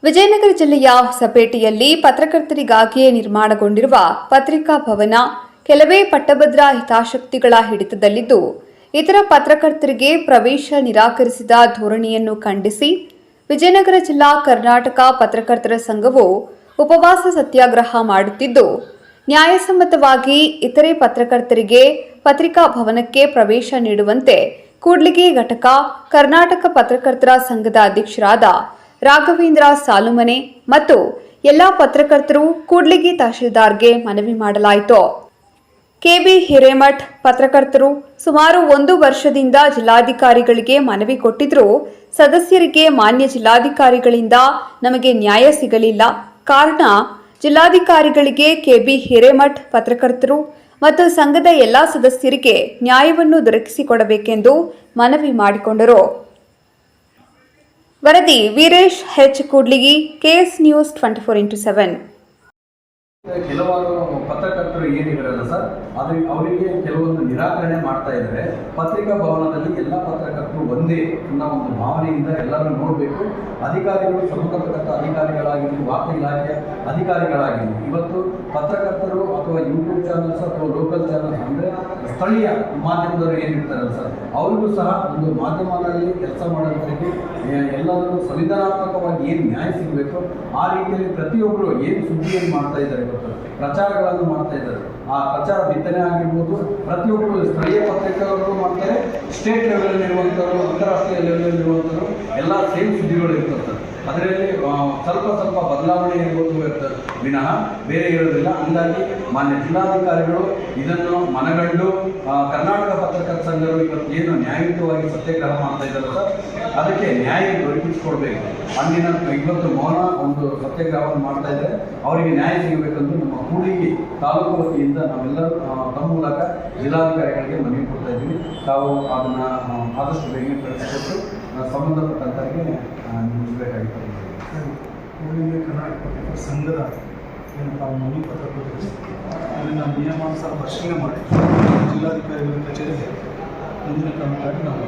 ವಿಜಯನಗರ ಜಿಲ್ಲೆಯ ಹೊಸಪೇಟೆಯಲ್ಲಿ ಪತ್ರಕರ್ತರಿಗಾಗಿಯೇ ನಿರ್ಮಾಣಗೊಂಡಿರುವ ಪತ್ರಿಕಾ ಭವನ ಕೆಲವೇ ಪಟ್ಟಭದ್ರ ಹಿತಾಸಕ್ತಿಗಳ ಹಿಡಿತದಲ್ಲಿದ್ದು, ಇತರ ಪತ್ರಕರ್ತರಿಗೆ ಪ್ರವೇಶ ನಿರಾಕರಿಸಿದ ಧೋರಣೆಯನ್ನು ಖಂಡಿಸಿ ವಿಜಯನಗರ ಜಿಲ್ಲಾ ಕರ್ನಾಟಕ ಪತ್ರಕರ್ತರ ಸಂಘವು ಉಪವಾಸ ಸತ್ಯಾಗ್ರಹ ಮಾಡುತ್ತಿದ್ದು, ನ್ಯಾಯಸಮ್ಮತವಾಗಿ ಇತರೆ ಪತ್ರಕರ್ತರಿಗೆ ಪತ್ರಿಕಾ ಭವನಕ್ಕೆ ಪ್ರವೇಶ ನೀಡುವಂತೆ ಕೂಡ್ಲಿಗಿ ಘಟಕ ಕರ್ನಾಟಕ ಪತ್ರಕರ್ತರ ಸಂಘದ ಅಧ್ಯಕ್ಷರಾದ ರಾಘವೇಂದ್ರ ಸಾಲುಮನೆ ಮತ್ತು ಎಲ್ಲಾ ಪತ್ರಕರ್ತರು ಕೂಡ್ಲಿಗಿ ತಹಶೀಲ್ದಾರ್ಗೆ ಮನವಿ ಮಾಡಲಾಯಿತು. ಕೆಬಿ ಹಿರೇಮಠ್ ಪತ್ರಕರ್ತರು ಸುಮಾರು 1 ವರ್ಷದಿಂದ ಜಿಲ್ಲಾಧಿಕಾರಿಗಳಿಗೆ ಮನವಿ ಕೊಟ್ಟಿದ್ರೂ ಸದಸ್ಯರಿಗೆ ಮಾನ್ಯ ಜಿಲ್ಲಾಧಿಕಾರಿಗಳಿಂದ ನಮಗೆ ನ್ಯಾಯ ಸಿಗಲಿಲ್ಲ. ಕಾರಣ ಜಿಲ್ಲಾಧಿಕಾರಿಗಳಿಗೆ ಕೆಬಿ ಹಿರೇಮಠ್ ಪತ್ರಕರ್ತರು ಮತ್ತು ಸಂಘದ ಎಲ್ಲಾ ಸದಸ್ಯರಿಗೆ ನ್ಯಾಯವನ್ನು ದೊರಕಿಸಿಕೊಡಬೇಕೆಂದು ಮನವಿ ಮಾಡಿಕೊಂಡರು. ವರದಿ ವೀರೇಶ್ ಹೆಚ್ ಕೂಡ್ಲಿಗಿ, ಕೆಎಸ್ ನ್ಯೂಸ್ 24x7. ಕೆಲವರು ಪತ್ರಕರ್ತರು ಏನಿರಲ್ಲ ಸರ್, ಅವರಿಗೆ ಕೆಲವೊಂದು ನಿರಾಕರಣೆ ಮಾಡ್ತಾ ಇದ್ದಾರೆ. ಪತ್ರಿಕಾ ಭವನದಲ್ಲಿ ಎಲ್ಲ ಪತ್ರಕರ್ತರು ಒಂದೇ ಅನ್ನೋ ಒಂದು ಭಾವನೆಯಿಂದ ಎಲ್ಲರೂ ನೋಡಬೇಕು. ಅಧಿಕಾರಿಗಳು, ಸಂಬಂಧಪಟ್ಟ ಅಧಿಕಾರಿಗಳಾಗಿರಲಿ, ವಾರ್ತಾ ಇಲಾಖೆಯ ಅಧಿಕಾರಿಗಳಾಗಿರಲಿ, ಇವತ್ತು ಪತ್ರಕರ್ತರು ಅಥವಾ ಯೂಟ್ಯೂಬ್ ಚಾನಲ್ಸ್ ಅಥವಾ ಲೋಕಲ್ ಚಾನಲ್ಸ್ ಅಂದರೆ ಸ್ಥಳೀಯ ಮಾಧ್ಯಮದವರು ಏನಿರ್ತಾರಲ್ಲ ಸರ್, ಅವರಿಗೂ ಸಹ ಒಂದು ಮಾಧ್ಯಮದಲ್ಲಿ ಕೆಲಸ ಮಾಡೋದಕ್ಕೆ ಎಲ್ಲರೂ ಸಂವಿಧಾನಾತ್ಮಕವಾಗಿ ಏನು ನ್ಯಾಯ ಸಿಗಬೇಕು ಆ ರೀತಿಯಲ್ಲಿ ಪ್ರತಿಯೊಬ್ಬರು ಏನು ಸುದ್ದಿಯನ್ನು ಮಾಡ್ತಾ ಇದ್ದಾರೆ, ಪ್ರಚಾರಗಳನ್ನು ಮಾಡ್ತಾ ಇದ್ದಾರೆ. ಆ ಪ್ರಚಾರ ಬಿತ್ತನೆ ಆಗಿರ್ಬೋದು, ಪ್ರತಿಯೊಬ್ಬರು ಸ್ಥಳೀಯ ಪತ್ರಿಕೆಗಳು ಮಾಡ್ತಾರೆ, ಸ್ಟೇಟ್ ಲೆವೆಲಲ್ಲಿ ಇರುವಂಥವ್ರು, ಅಂತಾರಾಷ್ಟ್ರೀಯ ಲೆವೆಲಲ್ಲಿ ಇರುವಂಥವ್ರು ಎಲ್ಲ ಸೇಮ್ ಸುದ್ದಿಗಳು ಇರ್ತದೆ. ಅದರಲ್ಲಿ ಸ್ವಲ್ಪ ಬದಲಾವಣೆ ಇರ್ಬೋದು ವಿನಃ ಬೇರೆ ಇರೋದಿಲ್ಲ. ಹಂಗಾಗಿ ಮಾನ್ಯ ಜಿಲ್ಲಾಧಿಕಾರಿಗಳು ಇದನ್ನು ಮನಗಂಡು ಕರ್ನಾಟಕ ಪತ್ರಕರ್ತರ ಸಂಘರು ಇವತ್ತು ಏನು ನ್ಯಾಯಯುತವಾಗಿ ಸತ್ಯಾಗ್ರಹ ಮಾಡ್ತಾ ಇದ್ದಾರೆ ಸರ್, ಅದಕ್ಕೆ ನ್ಯಾಯ ದೊರಕಿಸಿಕೊಡ್ಬೇಕು. ಅಂದಿನ ಇವತ್ತು ಮೌನ ಒಂದು ಸತ್ಯಾಗ್ರಹವನ್ನು ಮಾಡ್ತಾ ಇದ್ದಾರೆ, ಅವರಿಗೆ ನ್ಯಾಯ ಸಿಗಬೇಕೆಂದು ನಮ್ಮ ಕೂಡ್ಲಿಗಿ ತಾಲೂಕು ವತಿಯಿಂದ ನಾವೆಲ್ಲರೂ ತಮ್ಮ ಮೂಲಕ ಜಿಲ್ಲಾಧಿಕಾರಿಗಳಿಗೆ ಮನವಿ ಕೊಡ್ತಾ ಇದ್ದೀವಿ. ತಾವು ಅದನ್ನು ಆದಷ್ಟು ಬೇಗ ಕಳಿಸಿಕೊಟ್ಟು ಸಂಬಂಧಪಟ್ಟಂತವರಿಗೆ ನಿಲ್ಲಿಸಬೇಕಾಗಿತ್ತು. ಕೂಡ್ಲಿಗಿ ಕರ್ನಾಟಕ ಪತ್ರಕರ್ತರ ಸಂಘದ ಏನಪ್ಪ ಮನವಿ ಪತ್ರ ಕೊಟ್ಟಿದೆ, ಅದನ್ನು ನಿಯಮಾನುಸಾರ ಪರಿಶೀಲನೆ ಮಾಡಿ ಜಿಲ್ಲಾಧಿಕಾರಿಗಳ ಕಚೇರಿಗೆ ಮುಂದಿನ ಕ್ರಮಕ್ಕಾಗಿ ನಾವು